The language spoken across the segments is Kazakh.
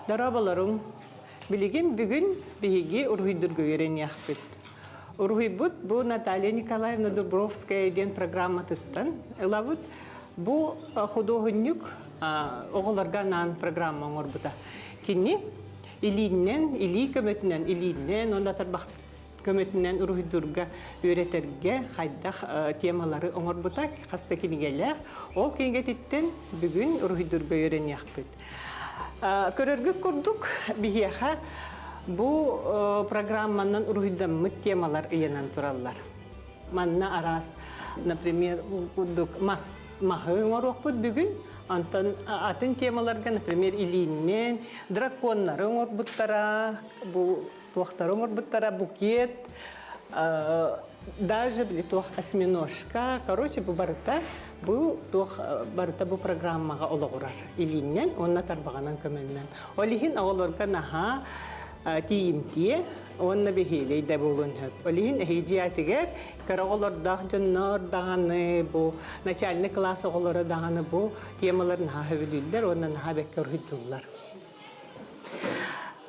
Darabalarım bilgin bugün bihi urhuydur gören yakbet. Urhuybut bu Natalya Nikolaevna Dubrovskaya den programma tuttan. Elavut bu художник oğullarga nan programma orbuta. Kini ilinden, ili kömötünden, ilinden onda tarbak kömötünden urhuydurga öğreterge haydak temaları orbuta hasta kini geler. Ol kenge titten bugün urhuydurga öğren yakbet. Körörgü kurduk bihiyaha bu programmanın urhuydamı temalar iyanan turallar. Manna aras, например, kurduk mahı orukput bugün antan atın temalarga, например, ilinden, drakonları orbuttara, bu tuhtları orbuttara, buket, даже tuh осьминожка, короче, bu barıta bu tuh barıta bu programmaga oluğurar. İlinden, onna tarbağanan kömenden. Olihin ağolorga naha tiyimtiye, onna behiley de bulun hep. Olihin ehiciyatiger, karaolar dağcınlar dağını bu, начальный klası oğulara dağını bu, temalar naha hövülüller, onna naha bekkar hüddüllar.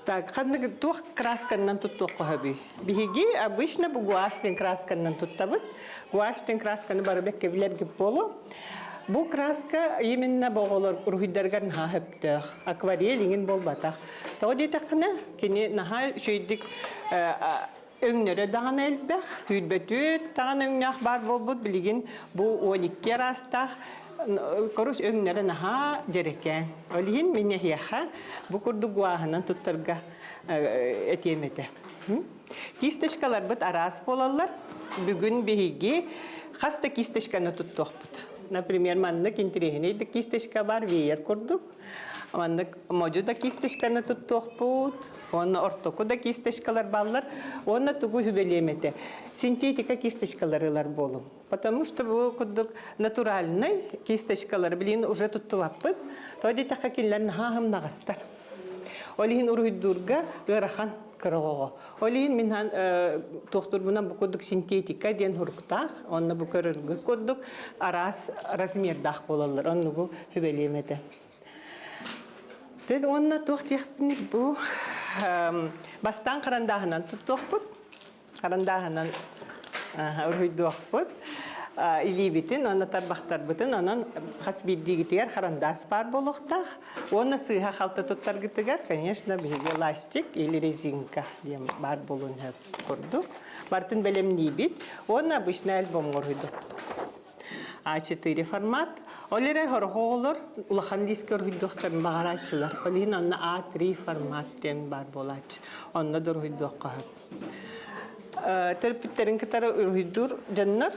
Так, хадна тух красканнан туттук хаби. Биги обычно бу гуаштен красканнан туттабыт. Гуаштен красканы барбек кевлерге болу. Бу краска именно боголор урхуйдарган хахыптах. Акварель иңин болбатах. Тоди такына кини наха шөйдик өңнөрө даган элбэх. Хүлбөтүт таган өңнах бар болбут билигин бу 12 растах. Корус öňleri naha jereken. Olihin minne hiyaha bu kurdu guahanan tuttarga etiyemete. Kisteshkalar bit aras bolallar. Bugün bihigi hasta kisteshkаны tuttuqput. Например, mannak intirehine de kisteshka bar viyer kurduk. Mannak mojuda kisteshkаны tuttuqput. Onu ortoku da kisteshkalar ballar. Onu tugu hübelemete. Sintetika kisteshkalarılar bolum. Потому что bu kurduk натуральный kisteshkalar bilin уже tuttuvapпыт. Тоди такакиллерин хахым нагастар. Олихин урхуйдурга ырахан кырыгого. Олихин минхан тохтур бунан бу курдук синтетика ден хуруктах. Онна бу көрөргө курдук арас размердах болалар. Онну бу хүбелемете. Дед онна тохтияхпник бу бастан карандахынан туттуқпут. Карандахынан урхуйдуақпут. Илибитин, оны тарбақтар бутын, онын хас биддигитигер харандас бар болуқтақ. Оны сыйха халта туттар гитигер, конечно, биге ластик или резинка дем бар болуын көрдік. Бартын белемни бит, оны обычно альбом көрдік. А4 формат. Олере хорхолор улахан дискер хүрдүктөр багарачылар. Олин онна А3 форматтен бар болач. Онна дор хүрдүкка. Терпиттерин катары үрдүр жаннар.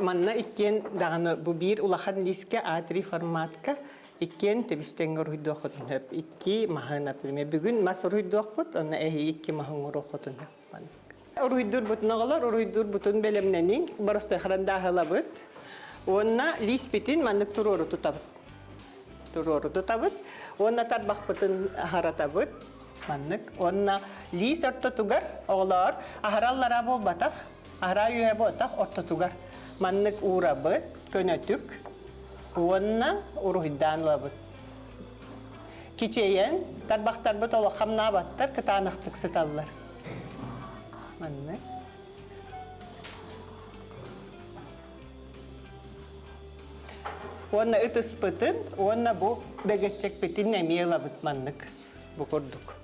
Манна иккен даганы бу бир улахан диске А3 форматка иккен тебистенгер хүрдүкөтүн хөп. Икки маха, например, бүгүн масыр хүрдүкпут, онна икки маха урукөтүн хөп. Урхуйдур бутун оголор, урхуйдур бутун белемненин барысты харандахыла бут. Онна лис битин маннык турору тутабыт. Турору тутабыт. Онна тарбак бутун харатабыт. Маннык. Онна лис орто тугар оголор. Ахараллара болбатах. Ахара юе ботах орто тугар. Маннык урабыт, көнөтүк. Онна урхуйдан лабыт. Кичейен тарбактар бут ола хамнабаттар кытаныктык сыталлар. Маннык. Онна ытыс бытын, онна бу бегетчек битин немела бит маннык бу курдук.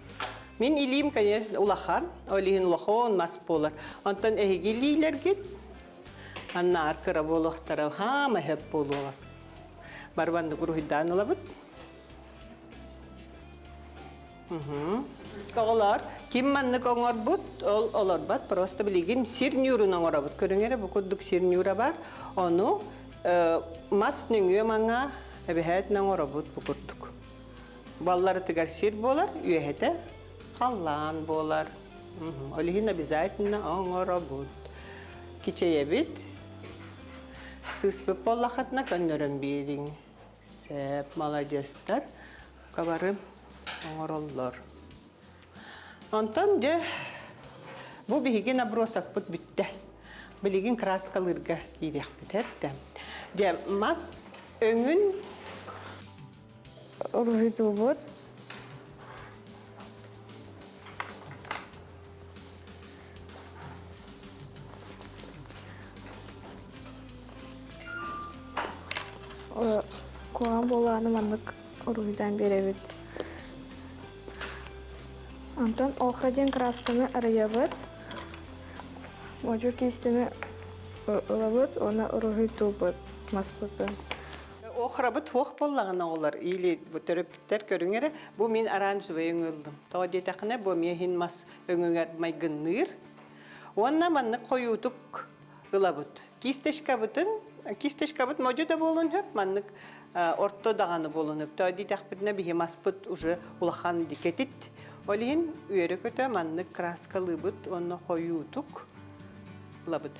Мен илим, конечно, улахан, олихин улахон мас болар. Онтан эхигилилер гит, анна аркыра болуқтара хама хеп болуар. Барбанды курухидан олабыт. Оғылар, ким маннык оңор бут, олар бат, просто билигин сирнюрун оңора бут. Көріңері бу курдук сирнюра бар, ону мас нүңгө маңа эбехет оңора бут бу курдук. Баллары тыгар сир болар, үйехете қаллан болар. Олихин обязательно оңора бут. Кичее бит, сыспы боллахатна көндөрөн берин. Сеп, молодецтар, кабарым оңороллар. Онтан же бу биһиги набросак бут бүтте. Билигин краскалырга кийдек битетте. Же мас өңүн урухитубут. Куан боланы мандык урухидан беребит. Антон охраден красканы арыябыт. Можу кистini ылабыт, оны урухитубут маспыты. Охрабыт хоқ боллағына олар. Или төрөптер көріңері, бұл мен оранжевый өңілдім. Тоға детақына бұл мен мас өңіңер майгынныр. Онна манны қойутук ылабыт. Кистешкабыт можу да болын хөп, маннык орто дағаны болын хөп. Тоға детақпытына бейі маспыт уже улахан дикетит. Олейін үйері көті маннык краскалыбыт, онна қойутук ылабыт.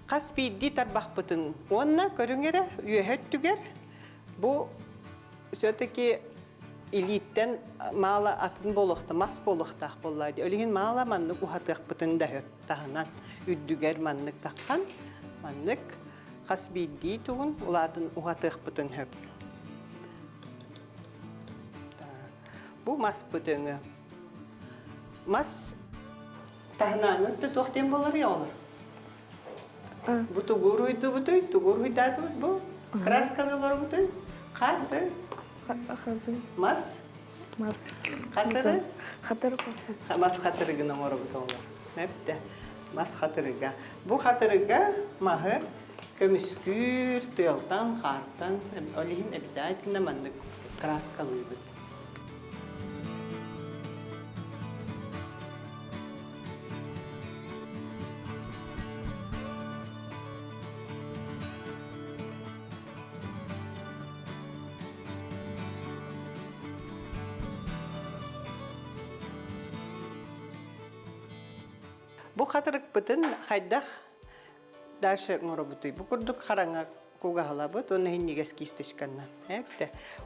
Қас бейді тарбақпытын. Онна көріңері үйәхет түгер. Bu все-таки элиттен мала атын болохта, мас болохтақ боллайды. Өлеген мала маннык ухатық бұтын да хөп тағынан үддігер маннык таққан. Маннык қас бейді тұғын ұлатын ухатық бұтын хөп. Бұл мас бұтыңы. Мас тағынан тоқтен болар я олар. Бұл тұғыр үйді бұтой, тұғыр үйдады бұл. Краскалылар бұтой. Қатыр. Мас? Мас. Қатыры? Қатыры қосып. Мас қатырыгын оңыры бұтыңлар. Мәпті. Мас қатырыға. Бұл қатырыға мағы көміскүр, тылтан, қартан, олейін обязательно мандық краскалы бұт. Бұл қатырық бұтын қайдақ дальше ғыры бұтой. Бұл күрдік қараңа көғағыла бұт, оны хиннегес кистешканнан.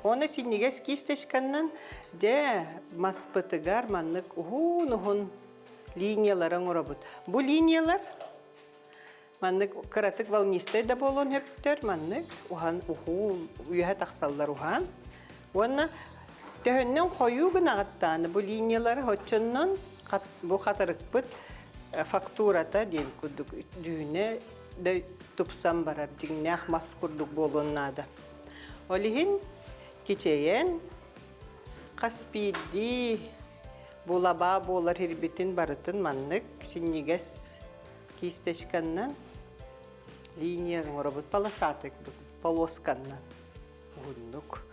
Оны синнегес кистешканнан де мас бұтығар маннық ұғын линияларын ғыры бұт. Бұл линиялар маннық қыратық волнистай да болуын өптер, маннық ұған үйәе тақсалдар ұған. Оны төхіннен қойу ғын ағыттаны бұл линиялары хотчыннан бұл қатырық бұт фактурата дейм күрдік дүйіне де тұпсам барар, дегінеақ мас күрдік болуыннады. Олейін кечейен қаспиді болаба болар хербетін барытын маннық синнегес кистешканнан линияғын орабыт паласатық полосканнан ұғындық.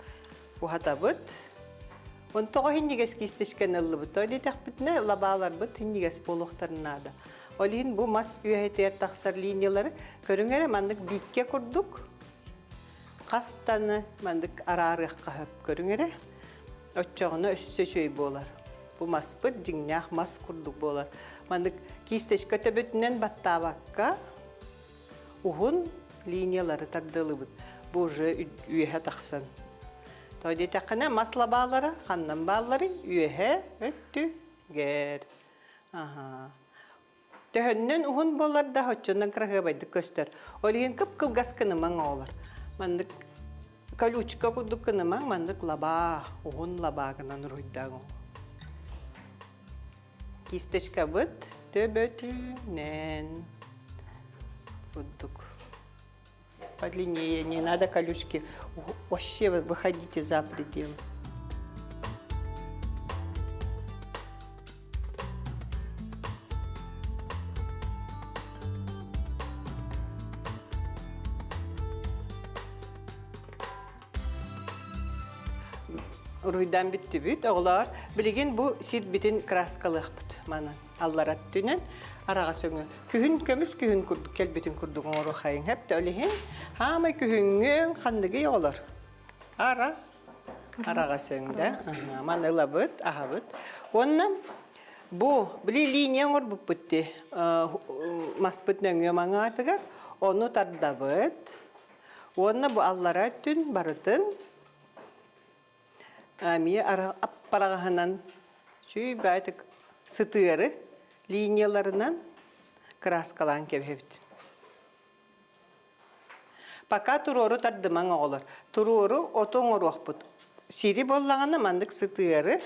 Бұхата бұт он тоғы хиннигес кистешкен ыллы бұт. Ойды тәқпітіне лабалар бұт хиннигес болуқтарынады. Олейін бұл мас үйәйтер тақсар линиялары көріңері мандық бикке күрдік. Қастаны мандық арарыққа хөп көріңері. Өтчоғына өссө шөй болар. Бұл мас бұт жіңнәқ мас күрдік болар. Мандық кистешке төбетінен баттабаққа ұғын линиялары тардылы бұт. Бұл жы үйәе тақсан. Тойды тақына масла балары, қаннан балары үйе өтті гер. Төхіннен ұғын болар да хотчыннан қырағы байды көстер. Олеген кіп қылғас кінімің олар. Мандық колючка күдік кінімің, мандық лаба, ұғын лабағынан ұройдағын. Кистешка бұд, төбөтінен күдік. Подлиннее, не надо колючки. Вообще выходите за пределы. Руйдан битті бүт, оғылар. Білген бұл сет бітін краскалық бұд. Мана аллар аттүнен араға сөңі. Күхін көміс күхін күрдік, кәлбетін күрдігін ору қайын. Әпті өліген, хамай күхінген қандығы оғылар. Араға сөңді. Мана ұла бұд, аға бұд. Оннан бұл, білі линия ғыр бұд бұдді. Мас бұдның өмаңа атығар. Оны тарда бұд. Онна бұл аллар аттүн барытын. Амия аппарағынан шүй бәйтік сытыры линияларынан краскалан кебепті. Пока турору тардыман оғылар. Турору отон оруақ бұд. Сири боллағаны мандык сытыары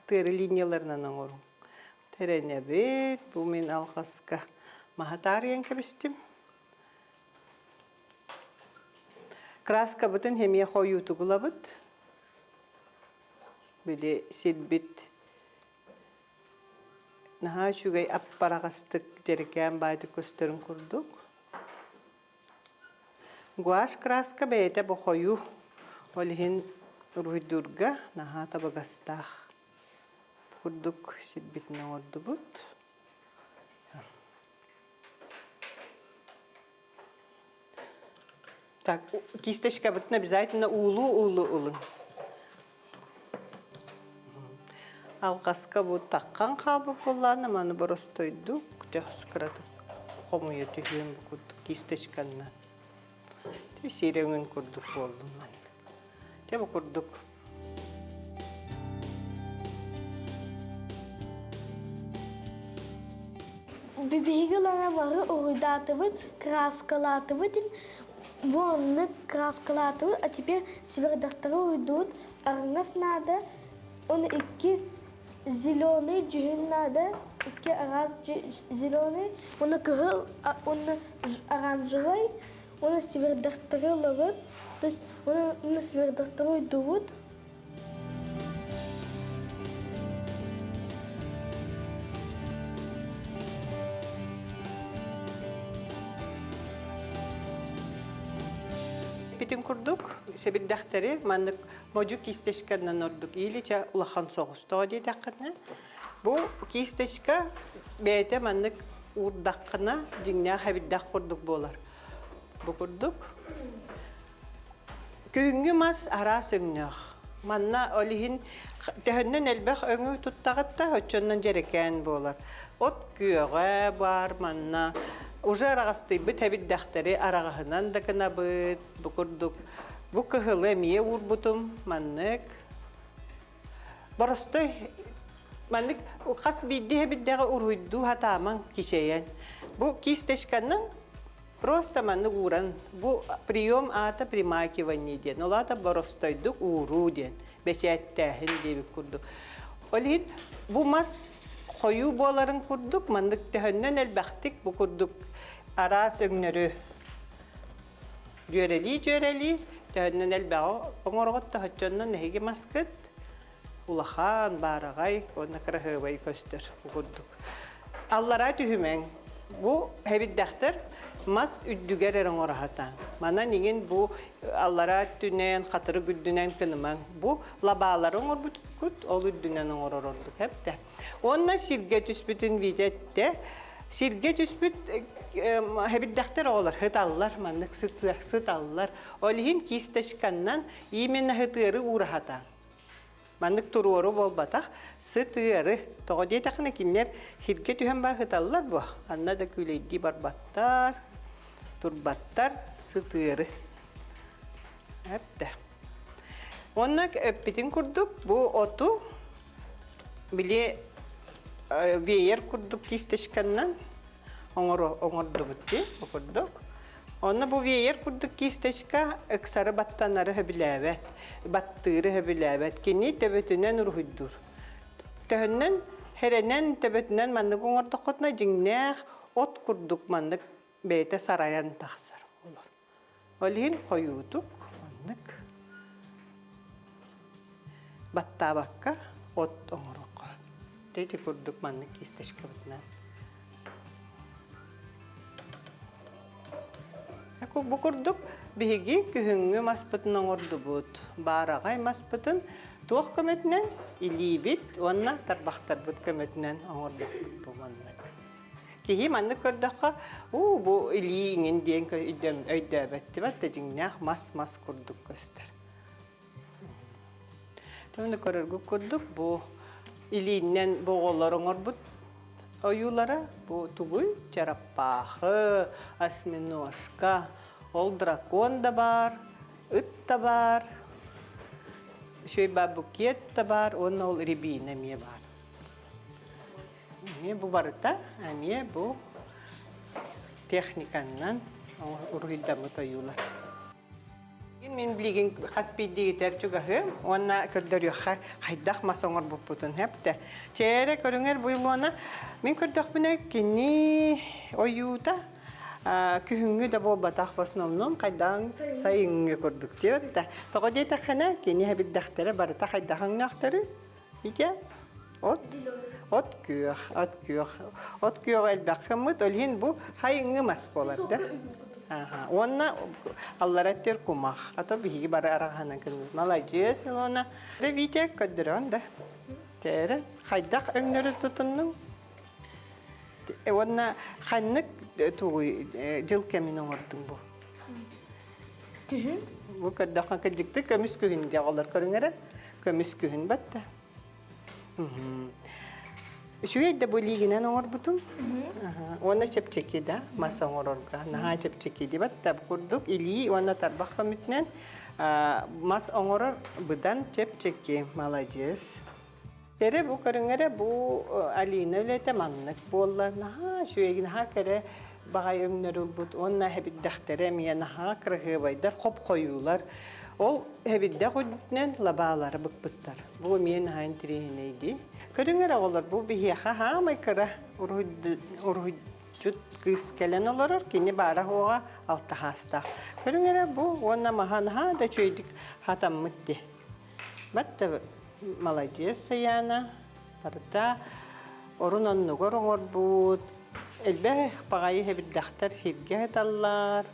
линияларынан оңорун. Теренебет, бу мен алғаска махатариян кебистим. Краска бутын хемия хойуту булабыт. Биле силбит. Наха шугай аппарагастык дерекән байды көстөрүн курдук. Гуаш краска бейте бу хою. Олихин руйдурга наха табагастах. Курдук силбитне ордубут. Так, кисточка бутын обязательно улу. Алғасқа бұл таққан қабы болланы, маны боростойдук, жақсықырадық. Қомуя түйген бұл күрдік кисточканнан. Те сиреңін күрдік болдым. Те бұл күрдік. Бибигилана бары уйдатывыт, краскалатывыт, вонны краскалатывыт, а теперь севердахтары уйдут, арнас надо, он икки зеленый джин надо, икки раз зеленый, он кырыл, он оранжевый, он севердахтары ловит, то есть он севердахтары уйдут. Битин курдук, себиддахтары, маннык моджу кисточканнан ордук, илича улахан соғыстығы дейді аққытны. Бұл кисточка бәйті маннык урдаққына жingня хабиддақ курдук болар. Бұл курдук. Күйінгі мас ара сөңнөк. Манна олихин төхіннен әлбәқ өңі туттағытта өтчоннан жерекән болар. От күйеға бар манна. Уже арағасты бұт әбіддақтары арағығынан да кіна бұт, бұқырдық. Бұ кіғылы мие урбутым, маннык. Барысты, маннык, қас бейді әбіддағы урғыйду хатаман кешейен. Бұ кистешканның просто маннык уран. Бұ прием ата примакивание ден. Олата барыстойдық уру ден. Бәчәттәхін дебі күрдік. Олейін, бұ мас Хою боларын күрдік, мандык төхіннен әлбәқтік бұ күрдік ара сөңнөрі. Жөрелі, төхіннен әлбәғы оңырғытты хөтчоннан нәхеге маскыт, улахан, барағай, оны кіріғыбай көстір бұ күрдік. Аллара түйімен, бұ әбіддәқтір мас үддігер әрін орағатан. Мана неген бұ аллара түнен, қатыры күддінен кініман. Бұ лабаларын орбұт күт, ол үддінен орыр ордық әпті. Онна сирге түспітін видетті. Сирге түспіт әбіддәқтір олар, хыт аллар, маннық сыт аллар. Олығын кисташқаннан именно хытыры урағатан. Маннык туруору болбатах, сытыары. Тоғы дейтақына кинлер хирге түхен бар хыталлар бұ. Анна да күлейді барбаттар, турбаттар, сытыары. Әпті. Оннак өппетін күрдік, бұ оту біле вейер күрдік кистешканнан оңырды бұтты, күрдік. Онна бу вейер күрдік кистечка ыксары баттанары хөбіләбәт, баттыры хөбіләбәт, кені төбөтінен ұрғыддыр. Төхіннен, херенен төбөтінен маннык оңырды қотна жіңнәқ от күрдік маннык бәйті сараян тақсар olur. Олейін қойудық, маннык баттабаққа от оңырық. Дейті күрдік маннык кистечка бұтынан. Бұ күрдік бігі күхіңі маспытын оңырды бұд. Барағай маспытын туық көметінен илейбет, онна тарбақтар бұд көметінен оңырды бұд. Кейі манны көрдіққа, бұ илейіңін дейін өйдәбәтті бәтті жіңнәқ мас күрдік көстер. Төмінді көріргі күрдік, бұ илейінен бұғылар оңыр бұд. Оюлара, бұ тугуй, чараппағы, осьминожка, ол дракон да бар, үт да бар, шөйба букет да бар, оны ол рябина ме бар. Бұ барыта, әме бұ техниканнан ұрғыдамыт оюлар. Мен билеген хаспиддиги терчугахы, онна көрдөрүхә хайдах масоңор буппутун хепте. Чере көрүңер буйлуна мен көрдөкпүнө кини оюта күһүнгү да болбатах в основном кайдан сайыңгы көрдүк диётта. Тога дейта хана кини хабиддахтары барыта хайдахаңнахтары. Ике от күйөх. От күйөх элбакмыт олин бу хайыңгы мас болар да. Онна аллараттер кумах. Ато биги бара арахана кын. Молодец, Илона. Ревите көддөрөн да. Тере хайдак өңнөрү тутунну. Онна ханнык тугуй жыл кемин оңордун бу. Күһүн? Бу көддөккөн кыдыкты көмүс күһүн де алар көрүңөрө. Көмүс күһүн батта. Шуйда булигинен оңорбутун. Онна чепчеки да, маса оңорорга. Наха чепчеки дибат таб курдук или онна тарбак комитнен мас оңорор быдан чепчеки. Молодец. Тере бу көрүңөрө бу Алина лете маннык болла. Наха шуйгин хакере багай өңнөрү бут. Онна хебиддахтере мия наха кыргы байдар хоп коюлар. Ол хебидде хөднен лабалары быкбыттар. Бу мен хайн тиренейди. Көрүңөр оголор бу бихиха хамай кыра урхуджут кыз келен олорор кини бара хога алта хаста. Көрүңөр бу онна маханха да чөйдик хатаммытти. Батта молодец саяна. Барта орунон нугор оңор бут. Элбе багай хебиддахтар хирге таллар.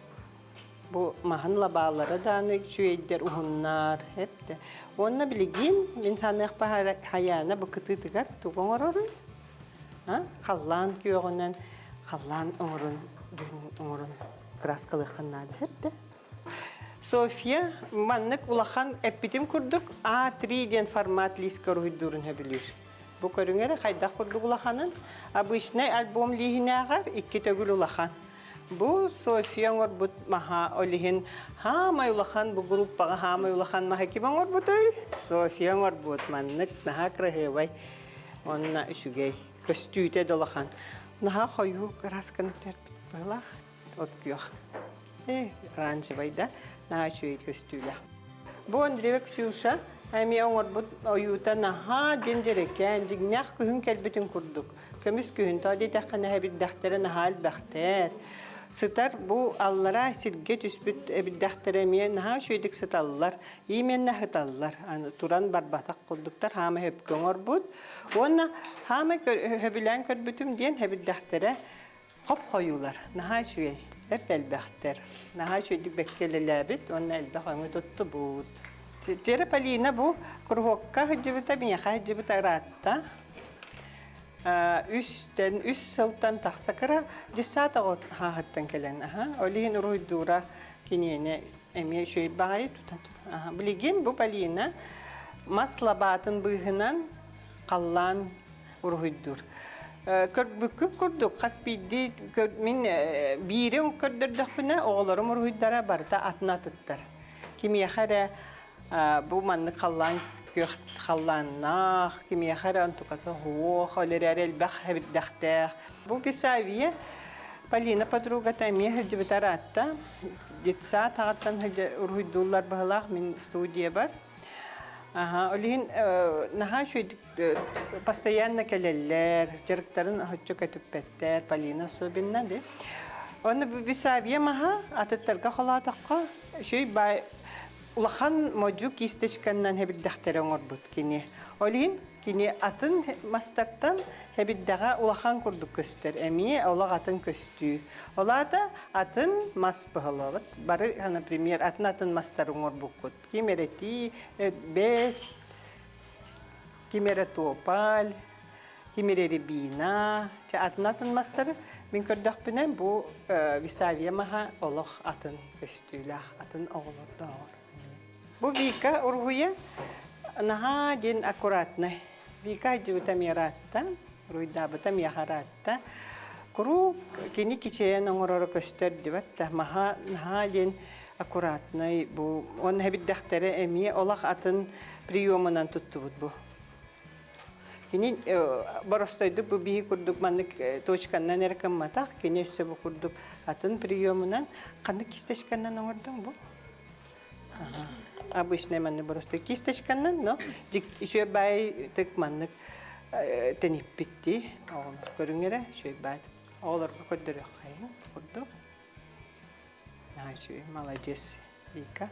Bu mahanla bağları da ne çüyeder uhunlar hep de. Onunla bilgin insanlık hayana bu kıtı tıkar tuğun orarın. Kallan köyünden kallan umurun kraskalıkınlar hep de. Sofya manlık ulakan epitim kurduk A3 diyen format liskar uydurun hebilir. Bu körüngere kayda kurduk ulakanın. Bu işne albüm lihine agar iki tögül ulakan. Bu Sofya ngorbut maha olihin hamay ulakan bu gruppa hamay ulakan maha kim ngorbut ay Sofya ngorbut mannek naha kraheway onnaüşügey köstüte dolakan naha koyu raskan terpit bala otkyoh ranjı bayda naha şüyet köstüyle bu andrevek şuşa Ami ngorbut oyuta naha dindireken jignak kuhun kelbetin kurduk kömüs kuhun tadi takana habid dahtere nahal bahter Sıtar bu allara silge tüspüt ebiddahteremiye naha şöydik sıtallar. İmen nahitallar. Turan barbatak kulduklar. Hama hep göngor bud. Onna hama höbilen körbütüm diyen ebiddahtere hop koyular. Naha şöy. Hep elbahter. Naha şöydik bekkelelabit. Onna elbahını tuttu bud. Tere palina bu kurhokka hıcıbıta miyaka hıcıbıta rahatta. Üst sıltan taksakara disata o hahattan kelen olihin uruydura kiniyene emiye şöyle bağayı tutan biligin bu palina maslabatın bıhınan kallan uruydur körbüküp kurduk kaspidi min birin kördürdük buna oğlarım uruydara barda atna tuttar kimiye khara bu manlı kallan خلّانا كمية خيران تقطع هو خالريال البخ بالدختة بو بيساوية بالينا بدروجة تامية هجى بتراتا جتسات هاتن هجى أروح $1 بهلاق من استوديو بر ولين نها شو باستيانا كللر جركترن هجى كتبتر بالينا صوبنا ده وأنا بيساوية معها أتتركه خلاطقة شيء باي Ulakan mocuk isteşkandan hebiddahtara ngorbut kini. Olin kini atın mastartan hebiddaga ulakan kurduk köster. Emiye ola atın köstü. Ola da atın mas pahalat. Bari hana premier atın mastar ngorbukut. Kimereti bes kimeret opal kimere ribina. Ta atın mastar min kördak binen bu visaviye maha ola atın köstülah atın oğlur doğru. Bu vika urhuya naha din akuratna vika juta miratta ruida bata miharatta kuru kini kiçeye nongoror köster dibatta maha naha din akuratna bu on hebiddaxtere emiye olaq atın priyomunan tuttubut bu kini borostoydu bu bihi kurduk manlık toçkannan erken matak kini se bu kurduk atın priyomunan kanık isteşkannan nongordun bu Обычный манны просто кисточканнан, но еще бай так маннык тенеп битти. Он көрүңөрө еще бай. Олар көдөрөк кайын. Курдук. Начи, молодец. Вика.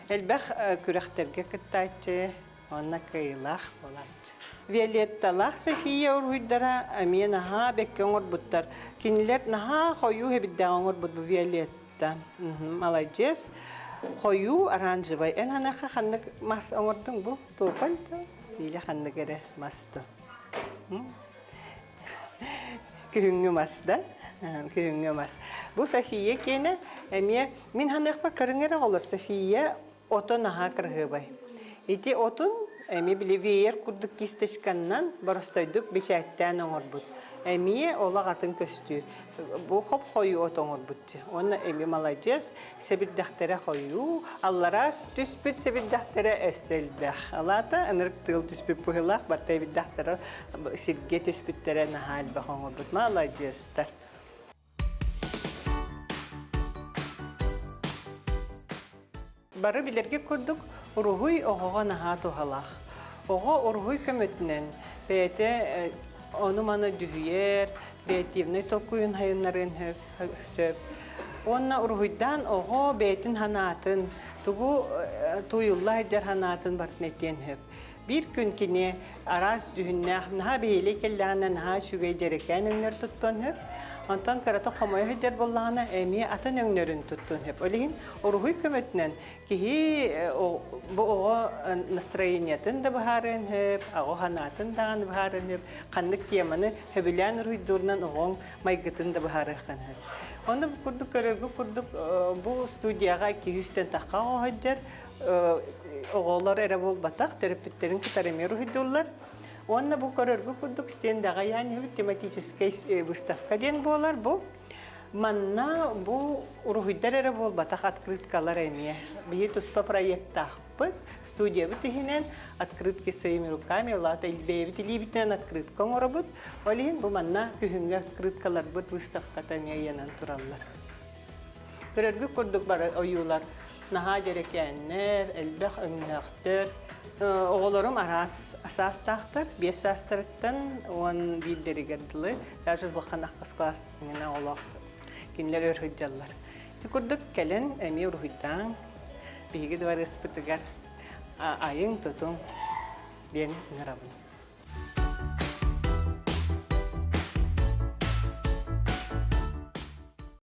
Элбах күрәхтәргә кыттачы, онна кыйлах болачы. Виолетталах София ургуйдара, мен аха бекке оңор буттар. Кинилер наха хою хебидда оңор бут бу Виолетта. Молодец. Хою оранжевый. Эн ханаха ханнык мас оңордың бу топалда. Иле ханнык эре масты. Күңгү масда. Күңгү мас. Бу София кене, мен ханыкпа кырыңыра олар София отон аха кыргыбай. Ити отун эми биле веер курдук кистешканнан барыстойдук бешәттән оңорбут. Эми ола атын көстү. Бу хоп хою от оңорбутчы. Онна эми молодец, себиддахтара хою, аллара түспүт себиддахтара эсселбах. Алата анырык тыл түспүт пухылах, барта себиддахтара сирге түспүттара нахал бах оңорбут. Молодецтар. Бары билерге курдук, ургуй оғоға наха тухалах. Оға ургуй көмөтінен, бәйті оны маны дүхүйер, бәйтивны токуйын хайынларын сөп. Онна ургуйдан оға бәйтін ханатын, тугу туйулла хайдар ханатын бартнеттен хөп. Bir gün kine araz dühünne, naha beyle kellana, naha şügey cereken önler tuttun hep. Ondan karata kamoya hıcar bollağına emiye atan önlerin tuttun hep. Öyleyhin, oruhuy kömetnen ki bu oğa настроениятын da baharın hep, oğa hanatın da baharın hep, kanlık kiyamanı hebilen ruydurnan oğun maygıtın da baharın hep. Onda kurduk kurduk bu studiyaga 200'ten taqa hıcar, oğullar ere bol batak, terapitlerin kıtarımı ruydurlar. Onunla bu karargı kurduk stendaga yani tematiический выставка den bolar bu. Manna bu ruhidar ere bol batak открыткалар эме. Бие туспа проекта пыт студия битихинен открытки своими руками лата илбе битилибитен открытка оңорбут. Олин бу манна күһүнгө открыткалар бут выставката мейянан тураллар. Караргы курдук бар оюлар. Naha gerekenler, elbək önlüktür. Oğullarım asas taxtır, 5 sastırıqtan 10 bildiri gədili. Даже baxan аққыз klastikinin oğlaqdır. Kinlər örhüdjallar. Tikurduk kelin, əmi örhüddan. Bihigi duvar ispıtıgar ayın tutun. Ben nərabın.